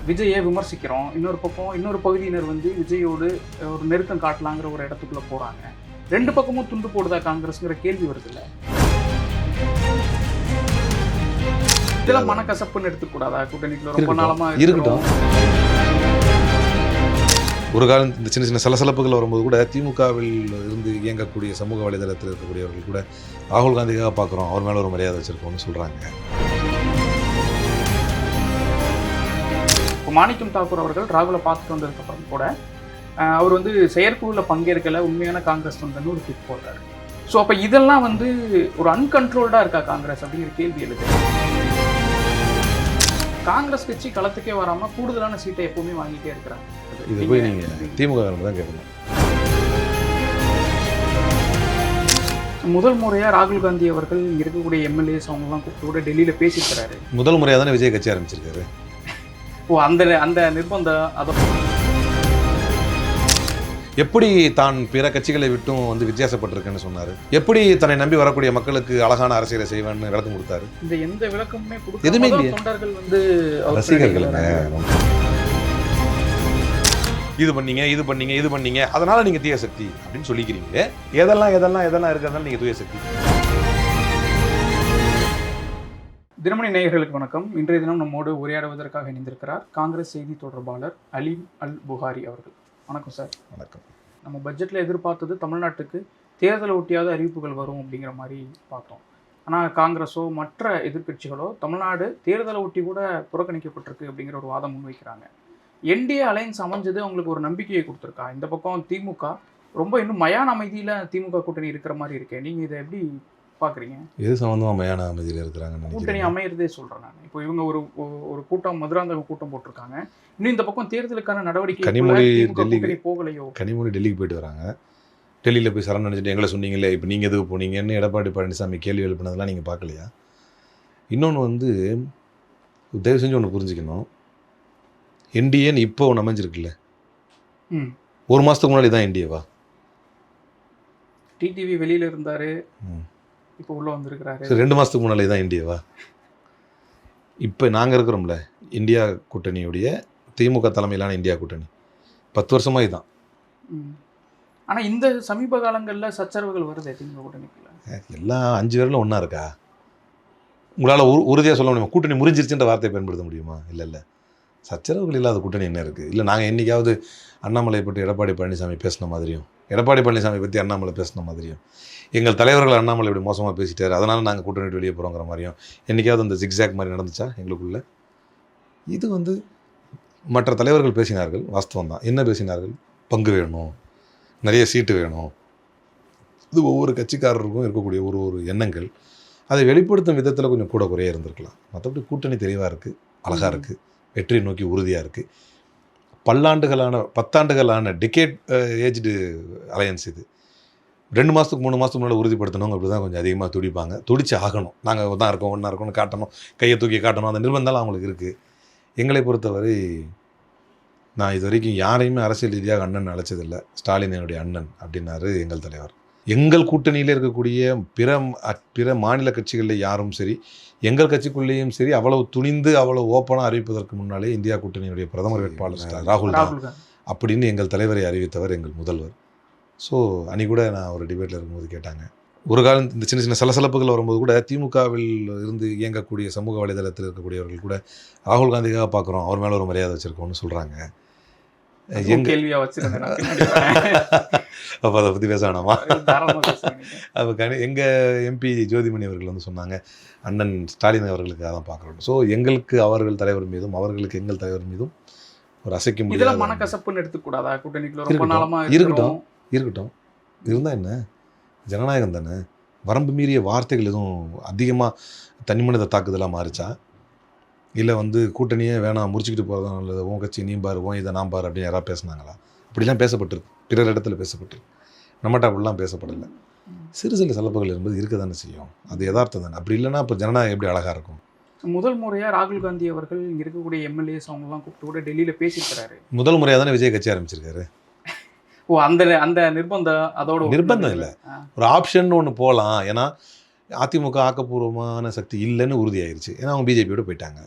விஜயை விமர்சிக்கிறோம், இன்னொரு பக்கம் இன்னொரு பகுதியினர் வந்து விஜயோடு ஒரு நெருக்கம் காட்டலாங்கிற ஒரு இடத்துக்குள்ள போறாங்க. ரெண்டு பக்கமும் துண்டு போடுதா காங்கிரஸ்ங்கிற கேள்வி வருதுல்ல. இதெல்லாம் மனக்கசப்புன்னு எடுத்துக்கூடாதா? கூட்டணிக்குள்ள ரொம்ப நாளமா இருக்கட்டும். ஒரு காலம் இந்த சின்ன சின்ன சலசலப்புகள் வரும்போது கூட திமுகவில் இருந்து இயங்கக்கூடிய சமூக வலைதளத்தில் இருக்கக்கூடியவர்கள் கூட ராகுல் காந்திக்காக பார்க்குறோம், அவர் மேலே ஒரு மரியாதை வச்சுருக்கோம்னு சொல்கிறாங்க. மாணிக்கம் தாக்கூர் அவர்கள் ராகுலை பார்த்துட்டு வந்ததுக்கப்புறம் கூட அவர் வந்து செயற்குழுவில் பங்கேற்கலை, உண்மையான காங்கிரஸ் தொண்டன்னு ஒரு ட்வீட் போடுறாரு. ஸோ அப்போ இதெல்லாம் வந்து ஒரு அன்கண்ட்ரோல்டாக இருக்கா காங்கிரஸ் அப்படிங்கிற கேள்வி எழுது. காங்கிரஸ் கட்சி களத்துக்கே வராமல் கூடுதலான சீட்டை எப்பவுமே வாங்கிட்டே இருக்கிறாங்க. இது போய் நீங்கள் திமுக தான் கேட்கணும். முதல் முறையாக ராகுல் காந்தி அவர்கள் இங்கே இருக்கக்கூடிய எம்எல்ஏஸ் அவங்கலாம் கூப்பிட்டு கூட டெல்லியில் பேசியிருக்கிறாரு. முதல் முறையாக தானே விஜய் கட்சி ஆரம்பிச்சிருக்காரு. ஓ, அந்த நிர்பந்தம் அதை எப்படி தான் பிற கட்சிகளை விட்டும் வந்து வித்தியாசப்பட்டிருக்குன்னு சொன்னார். எப்படி தன்னை நம்பி வரக்கூடிய மக்களுக்கு அழகான அரசியலை செய்வேன்னு விளக்கம் கொடுத்தாரு. இந்த எந்த விளக்கமுமே எதுவுமே இல்லையா? தொண்டர்கள் வந்து ரசிகர்கள் இது பண்ணீங்க அதனால நீங்க தீய சக்தி அப்படின்னு சொல்லிக்கிறீங்க. எதெல்லாம் இருக்கிறதால நீங்க தூய சக்தி. தினமணி நேயர்களுக்கு வணக்கம். இன்றைய தினம் நம்மோடு உரையாடுவதற்காக இணைந்திருக்கிறார் காங்கிரஸ் செய்தி தொடர்பாளர் அலீம் அல் புகாரி அவர்கள். வணக்கம் சார். வணக்கம். நம்ம பட்ஜெட்டில் எதிர்பார்த்தது தமிழ்நாட்டுக்கு தேர்தலை ஒட்டியாத அறிவிப்புகள் வரும் அப்படிங்கிற மாதிரி பார்த்தோம். ஆனால் காங்கிரஸோ மற்ற எதிர்க்கட்சிகளோ தமிழ்நாடு தேர்தலை ஒட்டி கூட புறக்கணிக்கப்பட்டிருக்கு அப்படிங்கிற ஒரு வாதம் முன்வைக்கிறாங்க. என்டிஏ அலையன்ஸ் அமைஞ்சது அவங்களுக்கு ஒரு நம்பிக்கையை கொடுத்துருக்கா? இந்த பக்கம் திமுக ரொம்ப இன்னும் மயான அமைதியில் திமுக கூட்டணி இருக்கிற மாதிரி இருக்கேன். நீங்கள் இதை எப்படி பார்க்குறீங்க? எது சம்மந்தமாக மயான அமைதியில் இருக்கிறாங்க? கூட்டணி அமையிறதே சொல்கிறேன் நான். இப்போ இவங்க ஒரு கூட்டம் மதுராந்தகம் கூட்டம் போட்டிருக்காங்க. இன்னும் இந்த பக்கம் தேர்தலுக்கான நடவடிக்கை போகலையோ? கனிமொழி டெல்லிக்கு போயிட்டு வராங்க. டெல்லியில் போய் சரண் நினைச்சிட்டு எங்களை சொன்னீங்களே, இப்போ நீங்கள் எதுக்கு போனீங்கன்னு எடப்பாடி பழனிசாமி கேள்வி எழுப்பினதெல்லாம் நீங்கள் பார்க்கலையா? இன்னொன்று வந்து தயவு செஞ்சு ஒன்று புரிஞ்சுக்கணும். என்டிஏன்னு இப்போ ஒன்று அமைஞ்சிருக்குல்ல, ஒரு மாதத்துக்கு முன்னாடி தான் என்டிஏவா? டிடிவி வெளியில் இருந்தார், இப்போ உள்ளே வந்திருக்கிறாரு. 2 மாதத்துக்கு முன்னாலே தான் என்டிஏவா? இப்போ நாங்கள் இருக்கிறோம்ல இந்தியா கூட்டணியுடைய திமுக தலைமையிலான இந்தியா கூட்டணி 10 வருஷமாக இதுதான். ஆனால் இந்த சமீப காலங்களில் சச்சரவுகள் வருது திமுக கூட்டணிக்குள்ள. எல்லாம் 5 பேரில் ஒன்றா இருக்கா? உங்களால் உறுதியாக சொல்ல முடியுமா? கூட்டணி முறிஞ்சிருச்சுன்ற வார்த்தையை பயன்படுத்த முடியுமா? இல்லை. சச்சரவுகள் இல்லாத கூட்டணி என்ன இருக்குது? இல்லை நாங்கள் என்றைக்காவது அண்ணாமலை பற்றி எடப்பாடி பழனிசாமி பேசின மாதிரியும், எடப்பாடி பழனிசாமி பற்றி அண்ணாமலை பேசின மாதிரியும், எங்கள் தலைவர்கள் அண்ணாமலை இப்படி மோசமாக பேசிட்டார் அதனால் நாங்கள் கூட்டணி வெளியே போகிறோங்கிற மாதிரியும் என்றைக்காவது அந்த ஜிக்ஸாக் மாதிரி நடந்துச்சா எங்களுக்குள்ள? இது வந்து மற்ற தலைவர்கள் பேசினார்கள், வாஸ்தவம் தான். என்ன பேசினார்கள்? பங்கு வேணும், நிறைய சீட்டு வேணும். இது ஒவ்வொரு கட்சிக்காரருக்கும் இருக்கக்கூடிய ஒரு எண்ணங்கள். அதை வெளிப்படுத்தும் விதத்தில் கொஞ்சம் கூட குறைய இருந்திருக்கலாம். மற்றபடி கூட்டணி தெளிவாக இருக்குது, அழகாக இருக்குது, வெற்றி நோக்கி உறுதியாக இருக்குது. 10 ஆண்டுகளான டிகேட் ஏஜ்டு அலையன்ஸ் இது. 2 மாதத்துக்கு 3 மாதத்துக்கு முன்னாடி உறுதிப்படுத்தணும். அப்படி தான் கொஞ்சம் அதிகமாக துடிப்பாங்க. துடிச்சு ஆகணும். நாங்கள் தான் இருக்கோம், ஒன்றா இருக்கோம்னு காட்டணும், கையை தூக்கி காட்டணும். அந்த நிர்பந்தம் அவங்களுக்கு இருக்குது. எங்களை பொறுத்தவரை நான் இது வரைக்கும் யாரையுமே அரசியல் ரீதியாக அண்ணன் அழைச்சதில்லை. ஸ்டாலின் என்னுடைய அண்ணன் அப்படின்னாரு எங்கள் தலைவர். எங்கள் கூட்டணியில் இருக்கக்கூடிய பிற மாநில கட்சிகளில் யாரும் சரி, எங்கள் கட்சிக்குள்ளேயும் சரி, அவ்வளவு துணிந்து அவ்வளவு ஓப்பனாக அறிவிப்பதற்கு முன்னாலே இந்தியா கூட்டணியுடைய பிரதமர் வேட்பாளர் ராகுல் தான் அப்படின்னு எங்கள் தலைவரை அறிவித்தவர் எங்கள் முதல்வர். ஸோ அன்றைக்கி கூட நான் ஒரு டிபேட்டில் இருக்கும்போது கேட்டாங்க. ஒரு காலம் இந்த சின்ன சின்ன சலசலப்புகள் வரும்போது கூட திமுகவில் இருந்து இயங்கக்கூடிய சமூக வலைதளத்தில் இருக்கக்கூடியவர்கள் கூட ராகுல் காந்திக்காக பார்க்குறோம், அவர் மேலே ஒரு மரியாதை வச்சுருக்கோம்னு சொல்கிறாங்க. கேள்வியாக வச்சுருந்தேன். அப்போ அதை பற்றி பேச வேணாமா? அப்போ எங்கள் எம்பி ஜோதிமணி அவர்கள் வந்து சொன்னாங்க, அண்ணன் ஸ்டாலின் அவர்களுக்காக தான் பார்க்குறோம். ஸோ எங்களுக்கு அவர்கள் தலைவர் மீதும் அவர்களுக்கு எங்கள் தலைவர் மீதும் ஒரு அசைக்க முடியாது. இதெல்லாம் மனக்கசப்புன்னு எடுத்துக்கூடாதா? கூட்டணிக்குள்ள ரொம்ப நாளமாக இருக்கட்டும். இருந்தால் என்ன, ஜனநாயகம் தானே. வரம்பு மீறிய வார்த்தைகள் எதுவும் அதிகமாக தனிமனித தாக்குதலாக மாறிச்சா? இல்லை வந்து கூட்டணியே வேணாம் முடிச்சுக்கிட்டு போகிறதா நல்லது, உன் கட்சி நீ பாரு, உன் இதை நான் பாரு அப்படின்னு யாராவது பேசுனாங்களா? அப்படிலாம் பேசப்பட்டிருக்கு, பிறர் இடத்துல பேசப்பட்டிருக்கு. நம்மகிட்ட அப்படிலாம் பேசப்படலை. சிறு சிறு சலப்புகள் என்பது இருக்க தானே செய்யும். அது யதார்த்தம் தானே. அப்படி இல்லைன்னா இப்போ ஜனநாயகம் எப்படி அழகாக இருக்கும்? முதல் முறையாக ராகுல் காந்தி அவர்கள் இங்கே இருக்கக்கூடிய எம்எல்ஏஸ் அவங்கலாம் கூப்பிட்டு கூட டெல்லியில் பேசியிருக்கிறாரு. முதல் முறையாக தானே விஜய் கட்சி ஆரம்பிச்சிருக்காரு. ஓ, அந்த நிர்பந்தம் அதோட நிர்பந்தம் இல்லை, ஒரு ஆப்ஷன் ஒன்று போகலாம். ஏன்னா அதிமுக ஆக்கப்பூர்வமான சக்தி இல்லைன்னு உறுதியாயிருச்சு. ஏன்னா அவங்க பிஜேபியோட போயிட்டாங்க.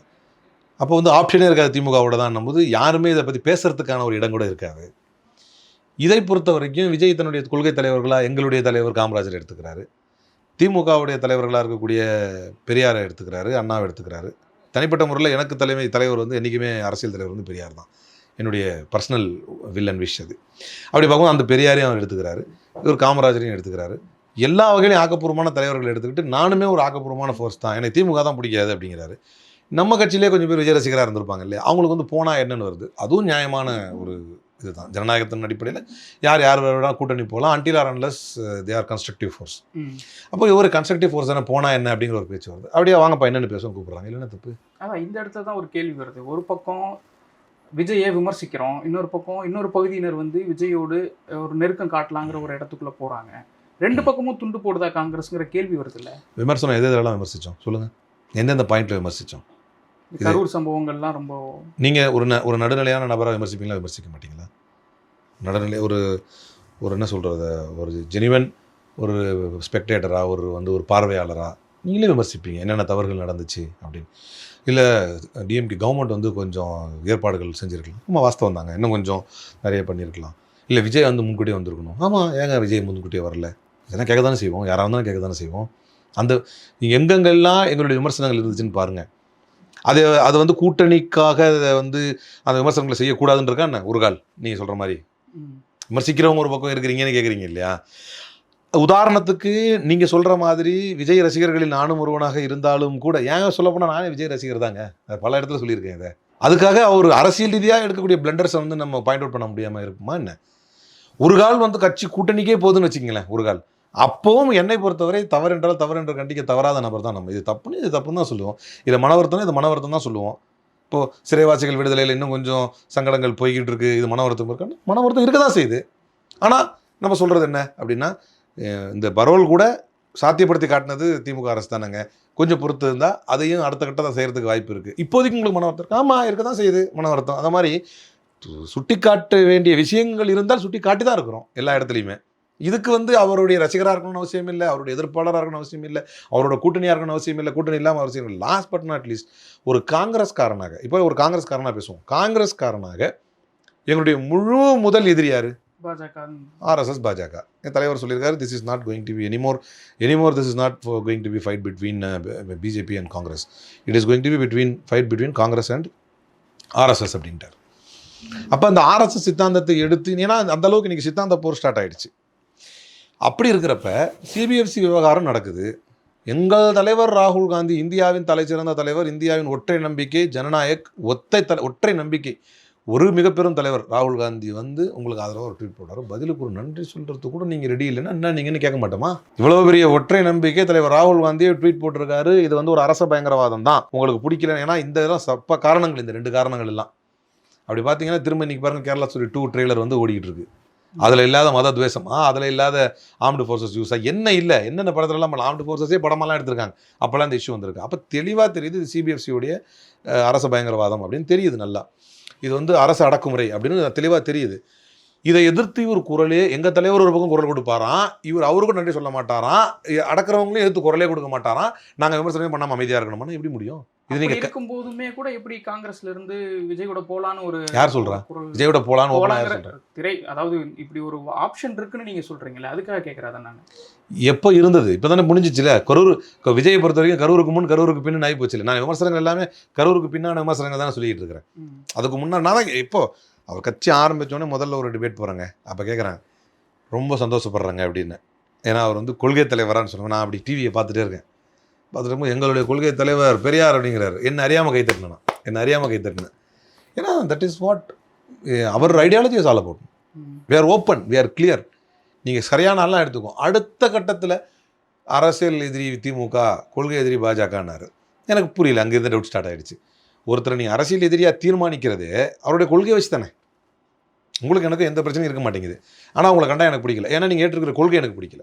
அப்போ வந்து ஆப்ஷனே இருக்காது திமுகவோட தான் போது யாருமே இதை பற்றி பேசுறதுக்கான ஒரு இடம் கூட இருக்காது. இதை பொறுத்த வரைக்கும் விஜய் தன்னுடைய கொள்கை தலைவர்களாக எங்களுடைய தலைவர் காமராஜர் எடுத்துக்கிறாரு, திமுகவுடைய தலைவர்களாக இருக்கக்கூடிய பெரியாரை எடுத்துக்கிறாரு, அண்ணாவை எடுத்துக்கிறாரு. தனிப்பட்ட முறையில் எனக்கு தலைவர் வந்து என்றைக்குமே அரசியல் தலைவர் வந்து பெரியார் தான், என்னுடைய பர்சனல் வில் அண்ட் விஷ் அது. அப்படி பார்க்கும்போது அந்த பெரியாரையும் அவர் எடுத்துக்கிறாரு, இவர் காமராஜரையும் எடுத்துக்கிறாரு. எல்லா வகையிலையும் ஆக்கப்பூர்வமான தலைவர்களை எடுத்துக்கிட்டு நானுமே ஒரு ஆக்கப்பூர்வமான ஃபோர்ஸ் தான், எனக்கு திமுக தான் பிடிக்காது அப்படிங்கிறாரு. நம்ம கட்சியிலே கொஞ்சம் பேர் விஜய் ரசிகராக இருந்திருப்பாங்க இல்லையா, அவங்களுக்கு வந்து போனால் என்னென்னு வருது. அதுவும் நியாயமான ஒரு இதுதான். ஜனநாயகத்தின் அடிப்படையில் யார் வேணால் கூட்டணி போகலாம், until R unless they are constructive force. அப்போ ஒரு கன்ஸ்ட்ரக்டிவ் ஃபோர்ஸ் தானே, போனால் என்ன அப்படிங்கிற ஒரு பேச்சு வருது. அப்படியே வாங்கப்பா என்னென்னு பேசுவோம் கூப்பிட்றாங்க, இல்லைன்னா தப்பு. அதான் இந்த இடத்துல தான் ஒரு கேள்வி வருது. ஒரு பக்கம் விஜயை விமர்சிக்கிறோம், இன்னொரு பக்கம் இன்னொரு பகுதியினர் வந்து விஜயோடு ஒரு நெருக்கம் காட்டலாங்கிற ஒரு இடத்துக்குள்ளே போகிறாங்க. ரெண்டு பக்கமும் துண்டு போடுதா காங்கிரஸ்ங்கிற கேள்வி வருது இல்லை? விமர்சனம் எதெல்லாம் விமர்சித்தோம் சொல்லுங்கள், எந்தெந்த பாயிண்ட்டில் விமர்சித்தோம்? கரூர் சம்பவங்கள்லாம் ரொம்ப நீங்கள் ஒரு நடுநிலையான நபராக விமர்சிப்பீங்களா, விமர்சிக்க மாட்டீங்களா? நடுநிலை ஒரு என்ன சொல்கிறது, ஒரு ஜெனிவன் ஒரு ஸ்பெக்டேட்டராக ஒரு பார்வையாளராக நீங்களே விமர்சிப்பீங்க என்னென்ன தவறுகள் நடந்துச்சு அப்படின்னு. இல்லை டிஎம்கே கவர்மெண்ட் வந்து கொஞ்சம் ஏற்பாடுகள் செஞ்சுருக்கலாம், நம்ம வாஸ்தவம் தாங்க, இன்னும் கொஞ்சம் நிறைய பண்ணியிருக்கலாம். இல்லை விஜய் வந்து முன்கூட்டியே வந்திருக்கணும், ஆமாம் ஏங்க விஜய் முன்கூட்டியே வரல, இதெல்லாம் கேட்க தானே செய்வோம், யாராக இருந்தாலும் கேட்க தானே செய்வோம். அந்த எங்கெங்கெல்லாம் எங்களுடைய விமர்சனங்கள் இருந்துச்சுன்னு பாருங்கள். அது வந்து கூட்டணிக்காக வந்து அந்த விமர்சனங்களை செய்யக்கூடாதுன்றக்கா என்ன ஒரு கால் நீங்கள் சொல்கிற மாதிரி விமர்சிக்கிறவங்க ஒரு பக்கம் இருக்கிறீங்கன்னு கேட்குறீங்க இல்லையா? உதாரணத்துக்கு நீங்கள் சொல்கிற மாதிரி விஜய் ரசிகர்களில் நானும் ஒருவனாக இருந்தாலும் கூட, ஏன் சொல்லப்போனால் நானே விஜய் ரசிகர் தாங்க, பல இடத்துல சொல்லியிருக்கேன் இதை. அதுக்காக அவர் அரசியல் ரீதியாக எடுக்கக்கூடிய பிளண்டர்ஸை வந்து நம்ம பாயிண்ட் அவுட் பண்ண முடியாமல் இருக்குமா என்ன? ஒரு கால் வந்து கட்சி கூட்டணிக்கே போகுதுன்னு வச்சுக்கிங்களேன் ஒரு கால். அப்போவும் என்னை பொறுத்தவரை தவறு என்றால் தவறு என்று கண்டிக்க தவறாத நபர் தான் நம்ம. இது தப்புன்னு தான் சொல்லுவோம், இதை மனவருத்தம் தான் சொல்லுவோம். இப்போது சிறைவாசிகள் விடுதலையில் இன்னும் கொஞ்சம் சங்கடங்கள் போய்கிட்டு இருக்குது, இது மனவருத்தம் இருக்க தான் செய்யுது. ஆனால் நம்ம சொல்கிறது என்ன அப்படின்னா, இந்த பரோல் கூட சாத்தியப்படுத்தி காட்டினது திமுக அரசு தானேங்க, கொஞ்சம் பொறுத்து இருந்தால் அதையும் அடுத்த கட்டத்தை செய்கிறதுக்கு வாய்ப்பு இருக்குது. இப்போதைக்கு உங்களுக்கு மன வருத்தம் ஆமாம் இருக்க தான் செய்யுது மன வருத்தம். அந்த மாதிரி சுட்டி காட்ட வேண்டிய விஷயங்கள் இருந்தால் சுட்டி காட்டி தான் இருக்கிறோம் எல்லா இடத்துலையுமே. இதுக்கு வந்து அவருடைய ரசிகராக இருக்கணும்னு அவசியம் இல்லை, அவருடைய எதிர்ப்பாளராக இருக்கணும்னு அவசியம் இல்லை, அவரோட கூட்டணியாக இருக்கணும்னு அவசியம் இல்லை, கூட்டணி இல்லாமல் அவசியம் இல்லை. லாஸ்ட் பட் நாட் லீஸ்ட் ஒரு காங்கிரஸ்காரனாக, இப்போ ஒரு காங்கிரஸ்காரனாக பேசுவோம், காங்கிரஸ்காரனாக எங்களுடைய முழு முதல் எதிரி யார்? பாஜக, ஆர்எஸ்எஸ், பாஜக. என் தலைவர் சொல்லியிருக்காரு, this is not going to be anymore this is not going to be fight between BJP and Congress, it is going to be fight between Congress and RSS அப்படின்ட்டார். அப்போ அந்த ஆர்எஸ்எஸ் சித்தாந்தத்தை எடுத்து, ஏன்னா அந்த அளவுக்கு இன்றைக்கி சித்தாந்த போர் ஸ்டார்ட் ஆகிடுச்சு. அப்படி இருக்கிறப்ப சிபிஎஃப்சி விவகாரம் நடக்குது. எங்கள் தலைவர் ராகுல் காந்தி, இந்தியாவின் தலைச்சிறந்த தலைவர், இந்தியாவின் ஒற்றை நம்பிக்கை, ஜனநாயக் ஒற்றை நம்பிக்கை, ஒரு மிகப்பெரும் தலைவர் ராகுல் காந்தி வந்து உங்களுக்கு ஆதரவாக ஒரு ட்வீட் போடுறாரு. பதிலுக்கு ஒரு நன்றி சொல்கிறதுக்கு கூட நீங்கள் ரெடி இல்லைன்னா என்ன நீங்கன்னு கேட்க மாட்டோமா? இவ்வளோ பெரிய ஒற்றை நம்பிக்கை தலைவர் ராகுல் காந்தியே ட்வீட் போட்டிருக்காரு, இது வந்து ஒரு அரச பயங்கரவாதம் தான், உங்களுக்கு பிடிக்கல. ஏன்னா இந்த இதெல்லாம் காரணங்கள், இந்த 2 காரணங்கள் எல்லாம். அப்படி பார்த்தீங்கன்னா திரும்ப இன்றைக்கி பாருங்கள், கேரளா ஸ்டோரி 2 ட்ரெய்லர் வந்து ஓடிக்கிட்டு இருக்கு. அதில் இல்லாத மத துவேஷமா, அதில் இல்லாத ஆர்ம்டு ஃபோர்ஸஸ் யூஸாக என்ன இல்லை, என்னென்ன படத்துலலாம் ஆர்ம்டு ஃபோர்ஸஸே படமெல்லாம் எடுத்திருக்காங்க. அப்போல்லாம் இந்த இஷ்யூ வந்திருக்கு. அப்போ தெளிவாக தெரியுது இது சிபிஎஃப்சியோடைய அரச பயங்கரவாதம் அப்படின்னு தெரியுது. நல்லா இது வந்து அரசு அடக்குமுறை அப்படின்னு தெளிவாக தெரியுது. இதை எதிர்த்து இவர் குரலே, எங்கள் தலைவர் ஒரு பக்கம் குரல் கொடுப்பாராம், இவர் அவருக்கும் நன்றி சொல்ல மாட்டாராம், அடக்கிறவங்களையும் எதிர்த்து குரலே கொடுக்க மாட்டாராம், நாங்கள் விமர்சனமே பண்ணாமல் அமைதியாக இருக்கணும்னா எப்படி முடியும்? இது நீங்கள் இருக்கும் போதுமே கூட எப்படி காங்கிரஸ்ல இருந்து விஜயோட போலான்னு ஒரு யார் சொல்கிறா? விஜயோட போலான்னு திரை, அதாவது இப்படி ஒரு ஆப்ஷன் இருக்குன்னு நீங்கள் சொல்கிறீங்களே, அதுக்காக கேட்குறதா நான். எப்போ இருந்தது? இப்போ தானே முடிஞ்சிச்சுல. விஜயை பொறுத்த வரைக்கும் கரூருக்கு முன் கரூருக்கு பின்னு ஆகி போச்சுல. நான் விமர்சனங்கள் எல்லாமே கரூருக்கு பின்னான விமர்சனங்கள் தானே சொல்லிட்டு இருக்கிறேன். அதுக்கு முன்னாடி நான் தான் இப்போ அவர் கட்சி ஆரம்பித்தோடனே முதல்ல ஒரு டிபேட் போகிறாங்க, அப்போ கேட்குறேன் ரொம்ப சந்தோஷப்படுறாங்க அப்படின்னு. ஏன்னா அவர் வந்து கொள்கை தலைவரான்னு சொல்லுவேன். நான் அப்படி டிவியை பார்த்துட்டே இருக்கேன். பார்த்துட்டு எங்களுடைய கொள்கை தலைவர் பெரியார் அப்படிங்கிறாரு. என்ன அறியாமல் கைத்தட்டினேன். ஏன்னா தட் இஸ் வாட் அவர் ideology is all about. We are open, we are clear. நீங்கள் சரியான ஆள்லாம் எடுத்துக்கோ. அடுத்த கட்டத்தில் அரசியல் எதிரி திமுக, கொள்கை எதிரி பாஜகன்னாரு. எனக்கு புரியல, அங்கேருந்து டவுட் ஸ்டார்ட் ஆகிடுச்சு. ஒருத்தர் நீங்கள் அரசியல் எதிரியாக தீர்மானிக்கிறது அவருடைய கொள்கையை வச்சு தானே. உங்களுக்கு எனக்கு எந்த பிரச்சனையும் இருக்க மாட்டேங்குது, ஆனால் உங்களை கண்டா எனக்கு பிடிக்கல, ஏன்னா நீங்கள் ஏற்றுக்கிற கொள்கை எனக்கு பிடிக்கல.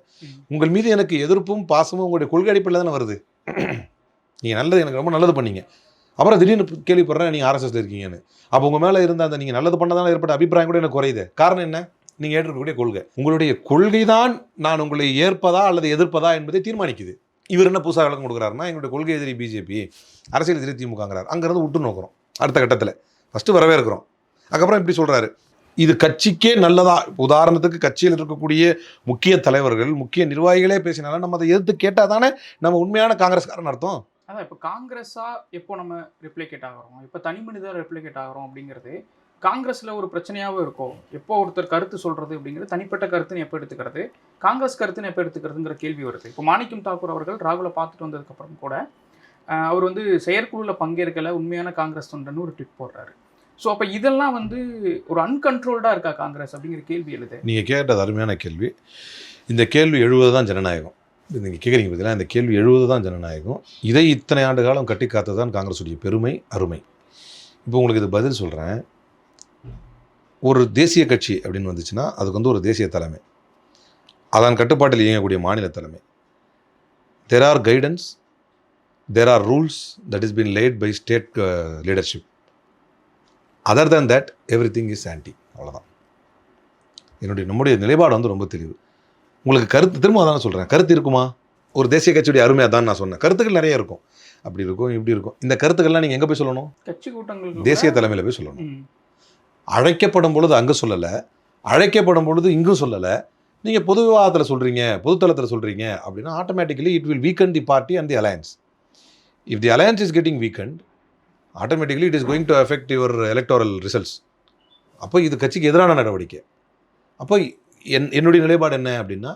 உங்கள் மீது எனக்கு எதிர்ப்பும் பாசமும் உங்களுடைய கொள்கை அடிப்படையில் தானே வருது. நீங்கள் நல்லது, எனக்கு ரொம்ப நல்லது பண்ணீங்க, அப்புறம் திடீர்னு கேள்விப்படுறேன் நீங்கள் ஆர்எஸ்எஸ்ல இருக்கீங்கன்னு. அப்போ உங்கள் மேலே இருந்த அந்த நீங்கள் நல்லது பண்ணதால் ஏற்பட்ட அபிப்பிராயம் கூட எனக்கு குறையுது. காரணம் என்ன? நீங்கள் ஏற்றுக்கக்கூடிய கொள்கை. உங்களுடைய கொள்கை தான் நான் உங்களை ஏற்பதா அல்லது எதிர்ப்பதா என்பதை தீர்மானிக்குது. இவர் என்ன புதுசாக விளக்கம் கொடுக்குறாருன்னா, எங்களுடைய கொள்கை எதிரி பிஜேபி, அரசியல் எதிரி திமுகங்கிறார். அங்கேருந்து விட்டு நோக்கிறோம். அடுத்த கட்டத்தில். ஃபஸ்ட்டு வரவேற்கிறோம், அதுக்கப்புறம் இப்படி சொல்கிறாரு. இது கட்சிக்கே நல்லதா? உதாரணத்துக்கு கட்சியில் இருக்கக்கூடிய முக்கிய தலைவர்கள், முக்கிய நிர்வாகிகளே பேசினாலும் நம்ம அதை எதிர்த்து கேட்டால் தானே நம்ம உண்மையான காங்கிரஸ்காரன் அர்த்தம். அதான் இப்போ காங்கிரஸா எப்போ நம்ம ரெப்ளிகேட் ஆகிறோம், இப்போ தனி மனிதர் ரெப்ளிகேட் ஆகிறோம் அப்படிங்கிறது காங்கிரஸ்ல ஒரு பிரச்சனையாகவும் இருக்கும். எப்போ ஒருத்தர் கருத்து சொல்றது அப்படிங்கிறது தனிப்பட்ட கருத்துன்னு எப்போ எடுத்துக்கிறது, காங்கிரஸ் கருத்துன்னு எப்போ எடுத்துக்கிறதுங்கிற கேள்வி வருது. இப்போ மாணிக்கம் தாக்கூர் அவர்கள் ராகுலை பார்த்துட்டு வந்ததுக்கப்புறம் கூட அவர் வந்து செயற்குழுவில் பங்கேற்கலை, உண்மையான காங்கிரஸ் தொண்டன்னு ஒரு ட்விட் போடுறாரு. ஸோ அப்போ இதெல்லாம் வந்து ஒரு அன்கண்ட்ரோல்டாக இருக்கா காங்கிரஸ் அப்படிங்கிற கேள்வி எழுது. நீங்கள் கேட்டது அருமையான கேள்வி. இந்த கேள்வி எழுவது தான் ஜனநாயகம். நீங்கள் கேட்குறீங்க பார்த்தீங்கன்னா, இந்த கேள்வி எழுவது தான் ஜனநாயகம். இதை இத்தனை ஆண்டு காலம் கட்டி காத்தது தான் காங்கிரஸுடைய பெருமை, அருமை. இப்போ உங்களுக்கு இது பதில் சொல்கிறேன். ஒரு தேசிய கட்சி அப்படின்னு வந்துச்சுன்னா அதுக்கு வந்து ஒரு தேசிய தலைமை, அதன் கட்டுப்பாட்டில் இயங்கக்கூடிய மாநில தலைமை. There are guidance, there are rules that is been laid by state leadership. Other than that everything is anti. அவ்வளோதான். நம்முடைய நிலைப்பாடு வந்து ரொம்ப தெளிவு. உங்களுக்கு கருத்து திரும்ப அதான் சொல்கிறேன், கருத்து இருக்குமா? ஒரு தேசிய கட்சியுடைய அருமையாக தான் நான் சொன்னேன். கருத்துக்கள் நிறைய இருக்கும், அப்படி இருக்கும் இப்படி இருக்கும். இந்த கருத்துக்கள்லாம் நீங்கள் எங்கே போய் சொல்லணும்? கட்சி கூட்டங்கள், தேசிய தலைமையில் போய் சொல்லணும். அழைக்கப்படும் பொழுது அங்கே சொல்லலை, அழைக்கப்படும் பொழுது இங்கும் சொல்லலை. நீங்கள் பொது விவாதத்தில் சொல்கிறீங்க, பொதுத்தளத்தில் சொல்கிறீங்க அப்படின்னா automatically it will weaken the party and the alliance. If the alliance is getting weakened, automatically it is going to affect your electoral results. அப்போ இது கட்சிக்கு எதிரான நடவடிக்கை. அப்போ என்னுடைய நிலைப்பாடு என்ன அப்படின்னா,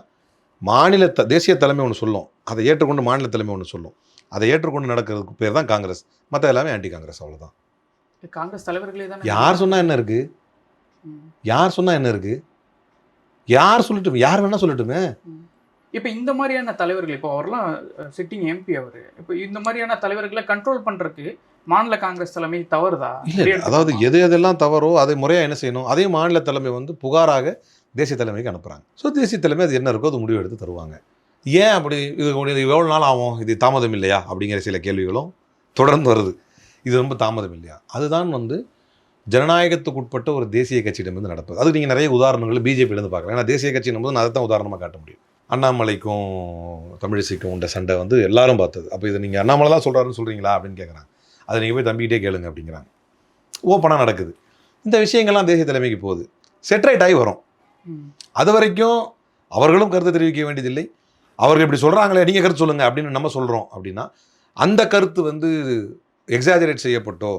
தேசிய தலைமை ஒன்று சொல்லும், அதை ஏற்றுக்கொண்டு மாநில தலைமை ஒன்று சொல்லும், அதை ஏற்றுக்கொண்டு நடக்கிறதுக்கு பேர் தான் காங்கிரஸ். மற்ற எல்லாமே ஆன்டி காங்கிரஸ். அவ்வளோதான். காங்கிரஸ் தலைவர்களே தான். யார் சொன்னால் என்ன இருக்குது? யார் சொன்னால் என்ன இருக்குது? யார் சொல்லட்டும், யார் வேணால் சொல்லட்டுமே. இப்போ இந்த மாதிரியான தலைவர்கள், இப்போ அவர்லாம் சிட்டிங் எம்பி, அவர் இப்போ இந்த மாதிரியான தலைவர்களை கண்ட்ரோல் பண்ணுறதுக்கு மாநில காங்கிரஸ் தலைமை தவறுதா? இல்லை, அதாவது எதெல்லாம் தவறோ அதை முறையாக என்ன செய்யணும், அதே மாநில தலைமை வந்து புகாராக தேசிய தலைமைக்கு அனுப்புகிறாங்க. ஸோ தேசிய தலைமை அது என்ன இருக்கோ அது முடிவு எடுத்து தருவாங்க. ஏன் அப்படி? இது எவ்வளோ நாள் ஆகும், இது தாமதம் இல்லையா அப்படிங்கிற சில கேள்விகளும் தொடர்ந்து வருது. இது ரொம்ப தாமதம் இல்லையா? அதுதான் வந்து ஜனநாயகத்துக்கு உட்பட்ட ஒரு தேசிய கட்சியிடமிருந்து நடப்பது. அது நீங்கள் நிறைய உதாரணங்கள் பிஜேபியிலேருந்து பார்க்கலாம். ஏன்னா தேசிய கட்சியின் போது நான் அதை தான் உதாரணமாக காட்ட முடியும். அண்ணாமலைக்கும் தமிழிசைக்கும் உண்ட சண்டை வந்து எல்லாரும் பார்த்தது. அப்போ இதை நீங்கள் அண்ணாமலை தான் சொல்கிறாருன்னு சொல்கிறீங்களா அப்படின்னு கேட்குறாங்க. அதை நீங்கள் போய் தம்பிக்கிட்டே கேளுங்க அப்படிங்கிறாங்க. ஓப்பனாக நடக்குது. இந்த விஷயங்கள்லாம் தேசிய தலைமைக்கு போகுது, செட்ரைட் ஆகி வரும். அது வரைக்கும் அவர்களும் கருத்து தெரிவிக்க வேண்டியதில்லை. அவர்கள் இப்படி சொல்கிறாங்களே, நீங்கள் கருத்து சொல்லுங்கள் அப்படின்னு நம்ம சொல்கிறோம் அப்படின்னா அந்த கருத்து வந்து எக்ஸாஜரேட் செய்யப்பட்டோ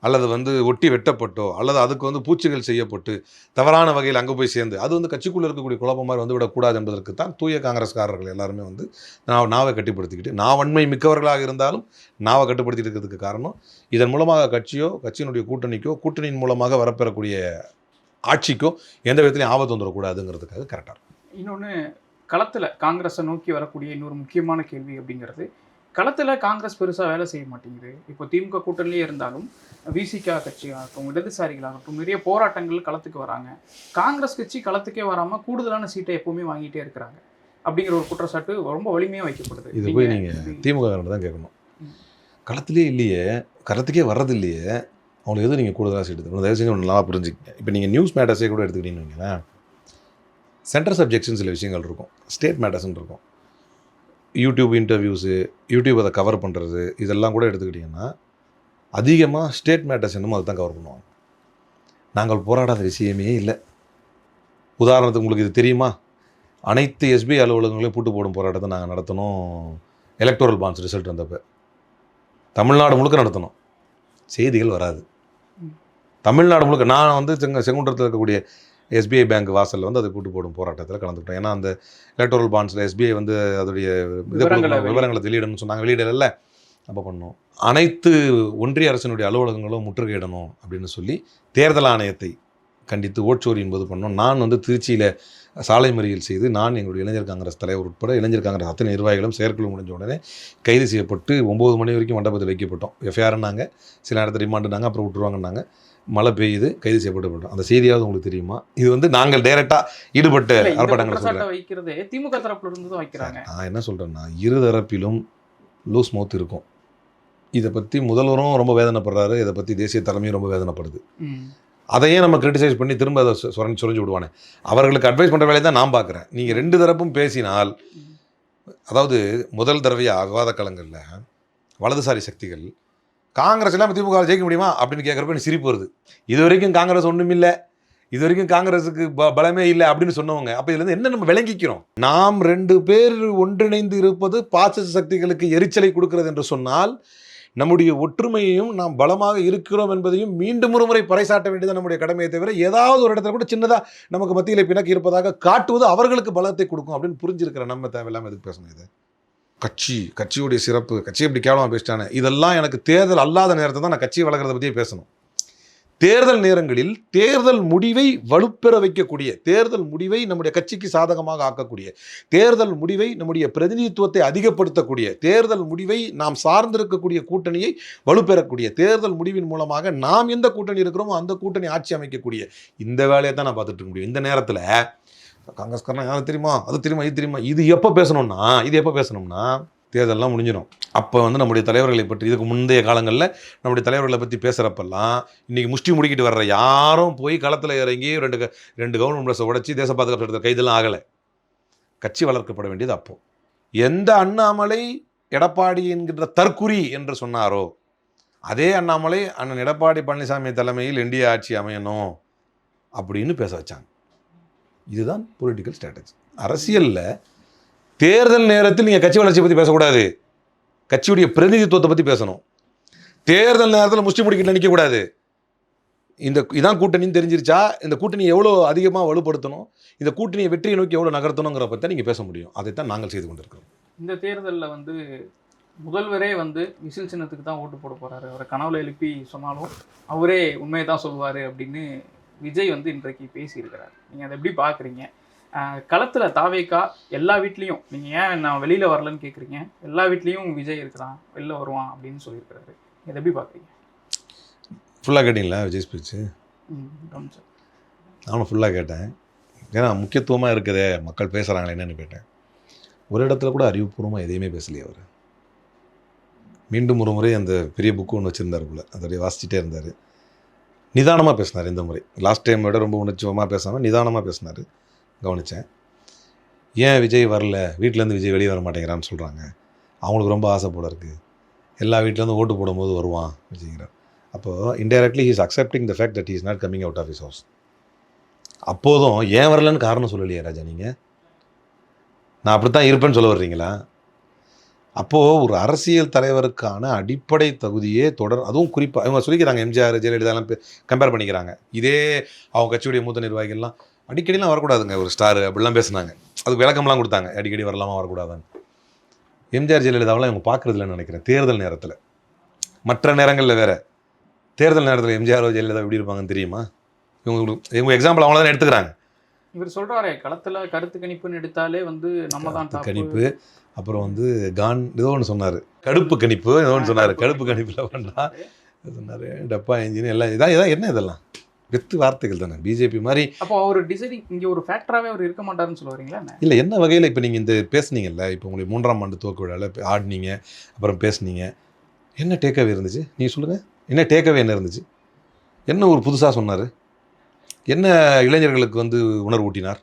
அல்லது வந்து ஒட்டி வெட்டப்பட்டோ அல்லது அதுக்கு வந்து பூச்சிகள் செய்யப்பட்டு தவறான வகையில் அங்கே போய் சேர்ந்து அது வந்து கட்சிக்குள்ளே இருக்கக்கூடிய குழப்பம் மாதிரி வந்து விடக்கூடாது என்பதற்கு தான் தூய காங்கிரஸ்காரர்கள் எல்லாருமே வந்து நாவை கட்டுப்படுத்திக்கிட்டு, நாவன்மை மிக்கவர்களாக இருந்தாலும் நாவை கட்டுப்படுத்திட்டு இருக்கிறதுக்கு காரணம், இதன் மூலமாக கட்சியோ கட்சியினுடைய கூட்டணிக்கோ கூட்டணியின் மூலமாக வரப்பெறக்கூடிய ஆட்சிக்கோ எந்த விதத்துலையும் ஆபத்து வந்துடக்கூடாதுங்கிறதுக்காக கரெக்டாக. இன்னொன்று, களத்தில் காங்கிரஸை நோக்கி வரக்கூடிய இன்னொரு முக்கியமான கேள்வி அப்படிங்கிறது, களத்தில் காங்கிரஸ் பெருசாக வேலை செய்ய மாட்டேங்குது. இப்போ திமுக கூட்டணியே இருந்தாலும் விசிகா கட்சியாகட்டும், இடதுசாரிகளாகட்டும் நிறைய போராட்டங்கள் களத்துக்கு வராங்க. காங்கிரஸ் கட்சி களத்துக்கே வராமல் கூடுதலான சீட்டை எப்போவுமே வாங்கிட்டே இருக்கிறாங்க அப்படிங்கிற ஒரு குற்றச்சாட்டு ரொம்ப வலிமையாக வைக்கப்படுது. இது போய் நீங்கள் திமுக தான் கேட்கணும். களத்திலே இல்லையே, களத்துக்கே வர்றது இல்லையே, அவங்களுக்கு எதுவும் நீங்கள் கூடுதலாக சீட்டு தரணும். தயவு செஞ்சு ஒன்று நல்லா புரிஞ்சுக்கங்க. இப்போ நீங்கள் நியூஸ் மேட்டர்ஸே கூட எடுத்துக்கிட்டீங்கன்னு வைங்களேன், சென்டர் சப்ஜெக்ட்ஸ்னு சில விஷயங்கள் இருக்கும், ஸ்டேட் மேட்டர்ஸ்ன்னு இருக்கும். யூடியூப் இன்டர்வியூஸு, யூடியூப் அதை கவர் பண்ணுறது, இதெல்லாம் கூட எடுத்துக்கிட்டிங்கன்னா அதிகமாக ஸ்டேட் மேட்டர்ஸ் என்னமோ அதை தான் கவர் பண்ணுவாங்க. நாங்கள் போராடாத விஷயமே இல்லை. உதாரணத்துக்கு உங்களுக்கு இது தெரியுமா, அனைத்து எஸ்பிஐ அலுவலகங்களையும் பூட்டு போடும் போராட்டத்தை நாங்கள் நடத்தணும். எலக்டோரல் பாண்ட்ஸ் ரிசல்ட் வந்தப்போ தமிழ்நாடு முழுக்க நடத்தணும். செய்திகள் வராது. தமிழ்நாடு முழுக்க நான் வந்து செங்குன்றத்தில் இருக்கக்கூடிய எஸ்பிஐ பேங்க் வாசலில் வந்து அதை பூட்டு போடும் போராட்டத்தில் கலந்துக்கிட்டோம். ஏன்னா அந்த எலக்டோரல் பாண்ட்ஸில் எஸ்பிஐ வந்து அதோடைய விவரங்களை வெளியிடணும்னு சொன்னாங்க, வெளியிடல. அப்போ பண்ணோம். அனைத்து ஒன்றிய அரசினுடைய அலுவலகங்களும் முற்றுகையிடணும் அப்படின்னு சொல்லி தேர்தல் ஆணையத்தை கண்டித்து ஓட்சோரி என்பது பண்ணோம். நான் வந்து திருச்சியில் சாலை மறியல் செய்து நான் எங்களுடைய இளைஞர் காங்கிரஸ் தலைவர் உட்பட இளைஞர் காங்கிரஸ் அத்தனை நிர்வாகிகளும் செயற்குழு முடிஞ்ச உடனே கைது செய்யப்பட்டு 9 மணி வரைக்கும் மண்டபத்தில் வைக்கப்பட்டோம். எஃப்ஐஆர்னாங்க, சில இடத்துல ரிமாண்டுனாங்க, அப்புறம் விட்டுருவாங்கன்னாங்க. மழை பெய்யுது, கைது செய்யப்பட்டு. அந்த செய்தியாவது உங்களுக்கு தெரியுமா? இது வந்து நாங்கள் டைரெக்டாக ஈடுபட்ட ஆர்ப்பாட்டங்களை சொல்கிறேன். திமுக தரப்புல இருந்து வைக்கிறாங்க. நான் என்ன சொல்கிறேன்னா, இரு தரப்பிலும் லூஸ் மவுத் இருக்கும். இதை பற்றி முதல்வரும் ரொம்ப வேதனைப்படுறாரு, இதை பற்றி தேசிய தலைமையும் ரொம்ப வேதனைப்படுது. அதையே நம்ம கிரிட்டிசைஸ் பண்ணி திரும்ப அதை சுரஞ்சு விடுவானே. அவர்களுக்கு அட்வைஸ் பண்ணுற வேலையை தான் நான் பார்க்குறேன். நீங்கள் 2 தரப்பும் பேசினால், அதாவது முதல் தடவையாக விவாத களங்களில் வலதுசாரி சக்திகள் காங்கிரஸ் எல்லாம் திமுக ஜெயிக்க முடியுமா அப்படின்னு கேட்குறப்ப எனக்கு சிரிப்பு வருது. இது வரைக்கும் காங்கிரஸ் ஒன்றும் இல்லை, இது வரைக்கும் காங்கிரஸுக்கு பலமே இல்லை அப்படின்னு சொன்னவங்க. அப்போ இதுலேருந்து என்ன நம்ம விளங்கிக்கிறோம்? நாம் 2 பேர் ஒன்றிணைந்து இருப்பது பாசிச சக்திகளுக்கு எரிச்சலை கொடுக்கிறது என்று சொன்னால், நம்முடைய ஒற்றுமையையும் நாம் பலமாக இருக்கிறோம் என்பதையும் மீண்டும் ஒரு முறை பறைசாட்ட வேண்டியது நம்முடைய கடமையை தவிர, ஏதாவது ஒரு இடத்துல கூட சின்னதாக நமக்கு மத்தியில் பிணக்கு இருப்பதாக காட்டுவது அவர்களுக்கு பலத்தை கொடுக்கும் அப்படின்னு புரிஞ்சிருக்கிற நம்ம தேவையில்லாமல் எதுக்கு பேசணும்? இது கட்சியுடைய சிறப்பு, கட்சி எப்படி கேவலமாக பேசிட்டானே, இதெல்லாம் எனக்கு தேர்தல் அல்லாத நேரத்தை தான் நான் கட்சியை வளர்க்குறத பற்றியே பேசணும். தேர்தல் நேரங்களில் தேர்தல் முடிவை வலுப்பெற வைக்கக்கூடிய, தேர்தல் முடிவை நம்முடைய கட்சிக்கு சாதகமாக ஆக்கக்கூடிய, தேர்தல் முடிவை நம்முடைய பிரதிநிதித்துவத்தை அதிகப்படுத்தக்கூடிய, தேர்தல் முடிவை நாம் சார்ந்திருக்கக்கூடிய கூட்டணியை வலுப்பெறக்கூடிய, தேர்தல் முடிவின் மூலமாக நாம் எந்த கூட்டணி இருக்கிறோமோ அந்த கூட்டணி ஆட்சி அமைக்கக்கூடிய இந்த வேலையை தான் நான் பார்த்துட்டு இருக்க முடியும். இந்த நேரத்தில் காங்கிரஸ்காரனா யாரும் தெரியுமா, அது தெரியுமா, இது தெரியுமா, இது எப்போ பேசணும்னா தேர்தல்லாம் முடிஞ்சிடும். அப்போ நம்முடைய தலைவர்களை பற்றி, இதுக்கு முந்தைய காலங்களில் நம்முடைய தலைவர்களை பற்றி பேசுகிறப்பெல்லாம் இன்றைக்கி முஷ்டி முடிக்கிட்டு வர்ற யாரும் போய் களத்தில் இறங்கி ரெண்டு கவர்மெண்ட் பஸ்ஸை உடைச்சி தேச பாதுகாப்பு சட்டத்தில் கைதெல்லாம் ஆகலை. கட்சி வளர்க்கப்பட வேண்டியது அப்போது. எந்த அண்ணாமலை எடப்பாடி என்கின்ற தற்குறி என்று சொன்னாரோ அதே அண்ணாமலை அண்ணன் எடப்பாடி பழனிசாமி தலைமையில் என்டிஏ ஆட்சி அமையணும் அப்படின்னு பேச வச்சாங்க. இதுதான் பொலிட்டிக்கல் ஸ்ட்ராட்டஜி. அரசியலில் தேர்தல் நேரத்தில் நீங்கள் கட்சி வளர்ச்சியை பற்றி பேசக்கூடாது, கட்சியுடைய பிரதிநிதித்துவத்தை பற்றி பேசணும். தேர்தல் நேரத்தில் முஷ்டி முடிக்கிட்டு நிற்கக்கூடாது. இதான் கூட்டணின்னு தெரிஞ்சிருச்சா, இந்த கூட்டணி எவ்வளோ அதிகமாக வலுப்படுத்தணும், இந்த கூட்டணியை வெற்றியை நோக்கி எவ்வளோ நகர்த்தணுங்கிற பற்றி நீங்கள் பேச முடியும். அதைத்தான் நாங்கள் செய்து கொண்டிருக்கிறோம். இந்த தேர்தலில் முதல்வரே விசில் சின்னத்துக்கு தான் ஓட்டு போட போகிறாரு. அவரை கனவுல எழுப்பி சொன்னாலும் அவரே உண்மையை தான் சொல்லுவார் அப்படின்னு விஜய் இன்றைக்கு பேசியிருக்கிறார். நீங்கள் அதை எப்படி பார்க்குறீங்க? களத்தில் தாவேக்கா எல்லா வீட்லேயும், நீங்கள் ஏன் நான் வெளியில் வரலன்னு கேட்குறீங்க, எல்லா வீட்லேயும் விஜய் இருக்கிறான், வெளில வருவான் அப்படின்னு சொல்லியிருக்கிறாரு. இதை எப்படி பார்க்குறீங்க? ஃபுல்லாக கேட்டிங்களா விஜய் ஸ்பீச்சு? சார், நானும் ஃபுல்லாக கேட்டேன். ஏன்னா முக்கியத்துவமாக இருக்குதே, மக்கள் பேசுகிறாங்களே என்னென்னு கேட்டேன். ஒரு இடத்துல கூட அறிவுபூர்வமாக எதையுமே பேசலையே அவர். மீண்டும் ஒரு முறை அந்த பெரிய புக்கு ஒன்று வச்சுருந்தார் போல், அதோடைய வாசிச்சுட்டே இருந்தார். நிதானமாக பேசினார் இந்த முறை. லாஸ்ட் டைம் விட ரொம்ப உணர்ச்சிவமாக பேசாமல் நிதானமாக பேசினார், கவனித்தேன். ஏன் விஜய் வரல, வீட்டிலேருந்து விஜய் வெளியே வர மாட்டேங்கிறான்னு சொல்கிறாங்க, அவங்களுக்கு ரொம்ப ஆசை போல இருக்குது, எல்லா வீட்டிலேருந்து ஓட்டு போடும்போது வருவான் விஜய்ங்கிறார். அப்போது indirectly he's accepting the fact that he is not coming out of his house. அப்போதும் ஏன் வரலன்னு காரணம் சொல்லலையே ராஜா நீங்கள்? நான் அப்படி தான் இருப்பேன்னு சொல்ல வர்றீங்களா? அப்போது ஒரு அரசியல் தலைவருக்கான அடிப்படை தகுதியே அதுவும் குறிப்பாக இவங்க சொல்லிக்கிறாங்க, எம்ஜிஆர் ஜெயலலிதாலாம் கம்பேர் பண்ணிக்கிறாங்க. இதே அவங்க கட்சியுடைய மூத்த நிர்வாகிகள்லாம் அடிக்கடிலாம் வரக்கூடாதுங்க ஒரு ஸ்டார் அப்படிலாம் பேசுனாங்க. அதுக்கு விளக்கம்லாம் கொடுத்தாங்க, அடிக்கடி வரலாமா வரக்கூடாதுன்னு. எம்ஜிஆர் ஜெயலலிதாவெல்லாம் இவங்க பார்க்குறதில்லன்னு நினைக்கிறேன். தேர்தல் நேரத்தில், மற்ற நேரங்களில் வேறு, தேர்தல் நேரத்தில் எம்ஜிஆர் ஜெயலலிதா எப்படி இருப்பாங்கன்னு தெரியுமா? இவங்க எக்ஸாம்பிள் அவங்கள தான் எடுத்துக்கிறாங்க. இவர் சொல்கிறாரே களத்தில் கருத்து கணிப்புன்னு எடுத்தாலே நம்ம தான் கணிப்பு. அப்புறம் ஏதோ ஒன்று சொன்னார், கடுப்பு கணிப்பு ஏதோ ஒன்று சொன்னார். கடுப்பு கணிப்பில் பண்ணா சொன்னார், டப்பா இன்ஜின் எல்லாம் இதான் என்ன இதெல்லாம் வெத்து வார்த்தைகள் தானே. பிஜேபி மாதிரி. அப்போ அவர் டிசைடிங் இங்கே ஒரு ஃபேக்டராகவே அவர் இருக்க மாட்டாருன்னு சொல்ல வரீங்களா? இல்லை, என்ன வகையில் இப்போ நீங்கள் இந்த பேசுனீங்கல்ல, இப்போ உங்களுக்கு 3ஆம் ஆண்டு துவக்க விழாவில் ஆடினீங்க, அப்புறம் பேசுனீங்க, என்ன டேக்அவே இருந்துச்சு? நீங்கள் சொல்லுங்கள், என்ன டேக்அவே என்ன இருந்துச்சு? என்ன ஒரு புதுசாக சொன்னார்? என்ன இளைஞர்களுக்கு உணர்வு ஊட்டினார்?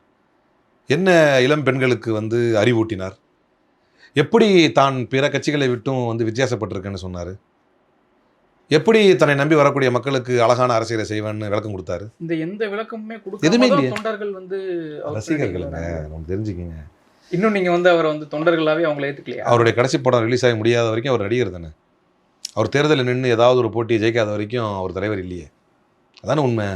என்ன இளம் பெண்களுக்கு அறிவூட்டினார்? எப்படி தான் பிற கட்சிகளை விட்டும் வித்தியாசப்பட்டிருக்கேன்னு சொன்னார்? எப்படி தன்னை நம்பி வரக்கூடிய மக்களுக்கு அழகான அரசியலை செய்வேன்னு விளக்கம் கொடுத்தாரு? இந்த எந்த விளக்கமுமே எதுவுமே இல்லையா? தொண்டர்கள் ரசிகர்கள் நம்ம தெரிஞ்சுக்கிங்க. இன்னும் நீங்கள் அவரை தொண்டர்களாகவே அவங்கள ஏற்றுக்கலையா? அவருடைய கடைசி படம் ரிலீஸ் ஆகி முடியாத வரைக்கும் அவர் நடிகர் தானே. அவர் தேர்தலில் நின்று ஏதாவது ஒரு போட்டியை ஜெயிக்காத வரைக்கும் அவர் தலைவர் இல்லையே. அதானே உண்மை.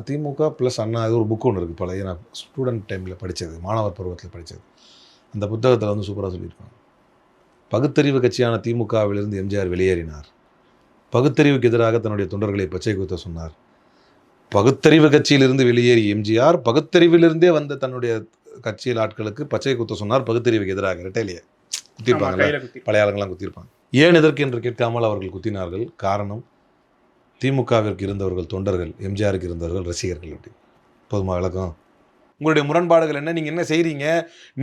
திமுக ப்ளஸ் அண்ணா இது ஒரு புக்கு ஒன்று இருக்குது, பழைய நான் ஸ்டூடெண்ட் டைமில் படித்தது, மாணவர் பருவத்தில் படித்தது. அந்த புத்தகத்தில் சூப்பராக சொல்லியிருக்காங்க. பகுத்தறிவு கட்சியான திமுகவிலிருந்து எம்ஜிஆர் வெளியேறினார். பகுத்தறிவுக்கு எதிராக தன்னுடைய தொண்டர்களை பச்சை குத்த சொன்னார். பகுத்தறிவு கட்சியிலிருந்து வெளியேறி எம்ஜிஆர் பகுத்தறிவிலிருந்தே வந்த தன்னுடைய கட்சியில் ஆட்களுக்கு பச்சை குத்த சொன்னார். பகுத்தறிவுக்கு எதிராக ரெட்டையிலேயே குத்திருப்பாங்க, பழைய ஆளுங்கள்லாம் குத்திருப்பாங்க. ஏன் எதற்கு என்று கேட்காமல் அவர்கள் குத்தினார்கள். காரணம், திமுகவிற்கு இருந்தவர்கள் தொண்டர்கள், எம்ஜிஆருக்கு இருந்தவர்கள் ரசிகர்கள். அப்படி போதுமா விளக்கம்? உங்களுடைய முரண்பாடுகள் என்ன? நீங்கள் என்ன செய்கிறீங்க?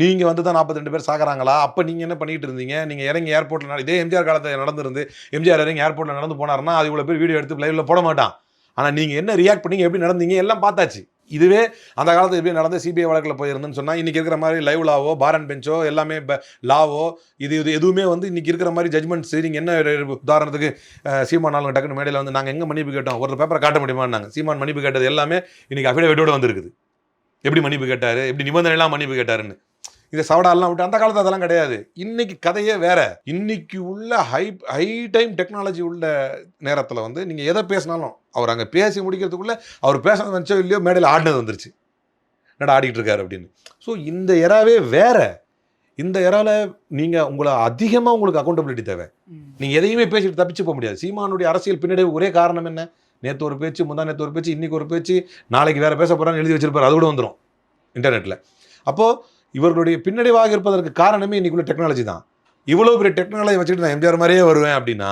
நீங்கள் தான் 42 பேர் சாகிறாங்களா? அப்போ நீங்கள் என்ன பண்ணிகிட்டு இருந்தீங்க? நீங்கள் இறங்கி ஏர்போர்ட்டில் இதே எம்ஜிஆர் காலத்தில் நடந்திருந்து எம்ஜிஆர் இறங்கி ஏர்போர்ட்டில் நடந்து போனார்னா அது இவ்வளோ பேர் வீடியோ எடுத்து லைவில் போட மாட்டான். ஆனால் நீங்கள் என்ன ரியாக்ட் பண்ணீங்க, எப்படி நடந்தீங்க எல்லாம் பார்த்தாச்சு. இதுவே அந்த காலத்தில் எப்படி நடந்த சிபிஐ வழக்கில் போயிருந்துன்னு சொன்னால் இன்றைக்கி இருக்கிற மாதிரி லைவ் லாவோ பார் அண்ட் பெஞ்சோ எல்லாமே லாவோ இது எதுவுமே வந்து இன்றைக்கி இருக்கிற மாதிரி ஜட்மெண்ட்ஸ் நீங்கள் என்ன உதாரணத்துக்கு சீமான் நாளுங்க டக்குன்னு மேடையில் வந்து நாங்கள் எங்கே மன்னிப்பு கேட்டோம் ஒரு பேப்பரை காட்ட முடியுமான்னாங்க. சீமான் மன்னிப்பு கேட்டது எல்லாமே இன்றைக்கி அஃபிடவிட்டோடு வந்துருக்குது. எப்படி மன்னிப்பு கேட்டார், எப்படி நிபந்தனைலாம் மன்னிப்பு கேட்டாருன்னு. இதை சவடாலாம் விட்டு அந்த காலத்தில் அதெல்லாம் கிடையாது. இன்னைக்கு கதையே வேற. இன்னைக்கு உள்ள ஹை டைம் டெக்னாலஜி உள்ள நேரத்தில் வந்து நீங்கள் எதை பேசினாலும் அவர் அங்கே பேசி முடிக்கிறதுக்குள்ளே அவர் பேசுனது வந்துச்சோ இல்லையோ மேடையில் ஆடினது வந்துருச்சு. என்னடா ஆடிக்கிட்டு இருக்காரு அப்படின்னு. ஸோ இந்த எராவே வேற. இந்த எராவில் நீங்கள் அதிகமாக உங்களுக்கு அக்கௌண்டபிலிட்டி தேவை. நீங்கள் எதையுமே பேசிட்டு தப்பிச்சு போக முடியாது. சீமானுடைய அரசியல் பின்னடைவு ஒரே காரணம் என்ன? நேற்று ஒரு பேச்சு, முந்தா நேற்று ஒரு பேச்சு, இன்றைக்கி ஒரு பேச்சு, நாளைக்கு வேறு பேச போகிறான்னு எழுதி வச்சிருப்பார். அது கூட வந்துடும் இன்டர்நெட்டில். அப்போது இவர்களுடைய பின்னடைவாக இருப்பதற்கு காரணமே இன்றைக்குள்ள டெக்னாலஜி தான். இவ்வளோ பெரிய டெக்னாலஜி வச்சுக்கிட்டு நான் எம்ஜிஆர் மாதிரியே வருவேன் அப்படின்னா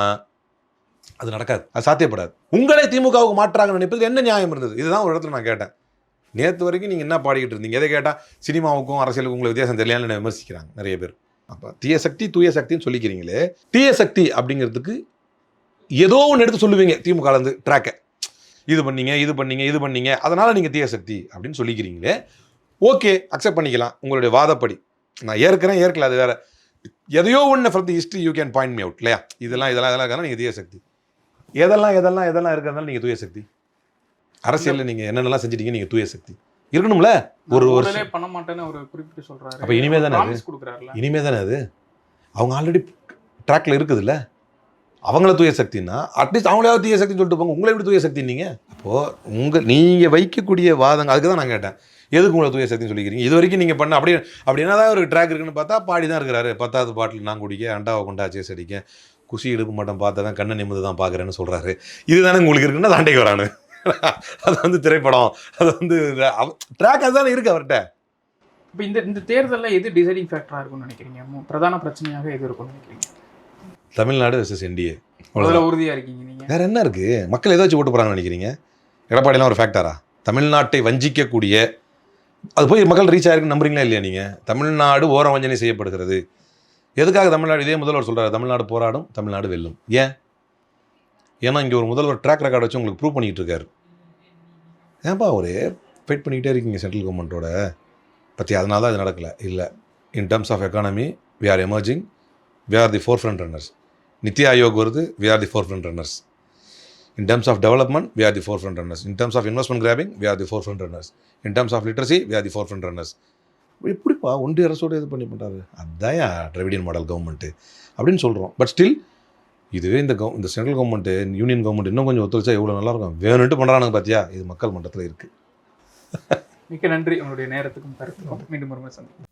அது நடக்காது, அது சாத்தியப்படாது. உங்களே திமுகவுக்கு மாற்றாக நினைப்பது என்ன நியாயம் இருந்தது? இதுதான் ஒரு இடத்துல நான் கேட்டேன். நேற்று வரைக்கும் நீங்கள் என்ன பாடிக்கிட்டு இருந்தீங்க? எதை கேட்டால் சினிமாவுக்கும் அரசியலுக்கும் உங்களுக்கு வித்தியாசம் தெரியலன்னு விமர்சிக்கிறாங்க நிறைய பேர். அப்போ தீய சக்தி தூய சக்தின்னு சொல்லிக்கிறீங்களே, தீய சக்தி அப்படிங்கிறதுக்கு ஏதோ ஒன்று எடுத்து சொல்லுவீங்க. திமுகலேருந்து ட்ராக்கை இது பண்ணீங்க அதனால் நீங்கள் தீய சக்தி அப்படின்னு சொல்லிக்கிறீங்களே. ஓகே, அக்செப்ட் பண்ணிக்கலாம் உங்களுடைய வாதப்படி. நான் ஏற்கல, அது வேறு. எதையோ ஒன்று from the history you can point me out இல்லையா? இதெல்லாம் இருக்கிறதா நீங்கள் தீய சக்தி. எதெல்லாம் இருக்கிறதுனால நீங்கள் தூய சக்தி. அரசியலில் நீங்கள் என்னென்னலாம் செஞ்சிட்டீங்க, நீங்கள் தூய சக்தி இருக்கணும்ல. ஒரு வருஷம் பண்ண மாட்டேன்னு ஒரு குறிப்பிட்டு சொல்கிறாரு. அப்போ இனிமே தானே அது அவங்க ஆல்ரெடி ட்ராக்ல இருக்குதுல்ல. அவங்கள தூய சக்தின்னா அட்லீஸ்ட் அவங்களாவது தூய சக்தின்னு சொல்லிட்டு போங்க. உங்களை எப்படி தூய சக்தி நீங்கள்? அப்போது நீங்கள் வைக்கக்கூடிய வாதங்கள் அதுக்கு தான் நான் கேட்டேன். எதுக்கு உங்களை தூய சக்தின்னு சொல்லிக்கிறீங்க? இது வரைக்கும் நீங்கள் பண்ண அப்படி என்ன தான் ஒரு ட்ராக் இருக்குன்னு பார்த்தா பாடி தான் இருக்கிறாரு. 10வது பாட்டில் நான் குடிக்க, அண்டாவை கொண்டா சேஸ் அடிக்க, குசி எடுக்க மாட்டேன் பார்த்தவன் கண்ணை நிமிந்து தான் பார்க்குறேன்னு சொல்கிறாரு. இதுதானே உங்களுக்கு இருக்குன்னா தாண்டைக்கு வரானு. அது வந்து திரைப்படம், அது வந்து ட்ராக் அதுதானே இருக்குது அவர்கிட்ட. இப்போ இந்த தேர்தலில் எது டிசைடிங் ஃபேக்டராக இருக்கும்னு நினைக்கிறீங்க? பிரதான பிரச்சனையாக எது இருக்கும்னு நினைக்கிறீங்க? Tamil Nadu versus NDA. அவ்வளோ உறுதியாக இருக்கீங்க நீங்கள்? வேறு என்ன இருக்குது? மக்கள் ஏதாச்சும் ஓட்டு போகிறாங்கன்னு நினைக்கிறீங்க? எடப்பாடிலாம் ஒரு ஃபேக்டரா? தமிழ்நாட்டை வஞ்சிக்கக்கூடிய அது போய் மக்கள் ரீச் ஆகிருக்குன்னு நம்புறீங்களா இல்லையா? நீங்கள் தமிழ்நாடு ஓரம் வஞ்சனை செய்யப்படுகிறது. எதுக்காக தமிழ்நாடு? இதே முதல்வர் சொல்கிறார், தமிழ்நாடு போராடும், தமிழ்நாடு வெல்லும். ஏன்னா இங்கே ஒரு முதல்வர் ட்ராக் ரெக்கார்ட் வச்சு உங்களுக்கு ப்ரூவ் பண்ணிகிட்டு இருக்காரு. ஏன்பா ஒரே ஃபைட் பண்ணிக்கிட்டே இருக்கீங்க சென்ட்ரல் கவர்மெண்ட்டோட பற்றி? அதனால தான் அது நடக்கலை. இல்லை, in terms of economy we are emerging, we are the forefront runners. NITI Aayog வருது, we are the forefront runners. In terms of development, we are the forefront runners. In terms of investment grabbing, we are the forefront runners. In terms of literacy, we are the forefront runners. எப்படிப்பா ஒன்றிய அரசோடு இது பண்ணி பண்ணுறாரு? அதான் Dravidian model government அப்படின்னு சொல்கிறோம். But still இதுவே இந்த சென்ட்ரல் கவர்மெண்ட்டு, யூனியன் கவர்மெண்ட் இன்னும் கொஞ்சம் ஒத்துழைச்சா எவ்வளோ நல்லாயிருக்கும். வேணுன்ட்டு பண்ணுறானுங்க பார்த்தியா? இது மக்கள் மன்றத்தில் இருக்குது. மிக்க நன்றி உங்களுடைய நேரத்துக்கும் கருத்துக்கும். மீண்டும் ஒரு சந்திப்போம்.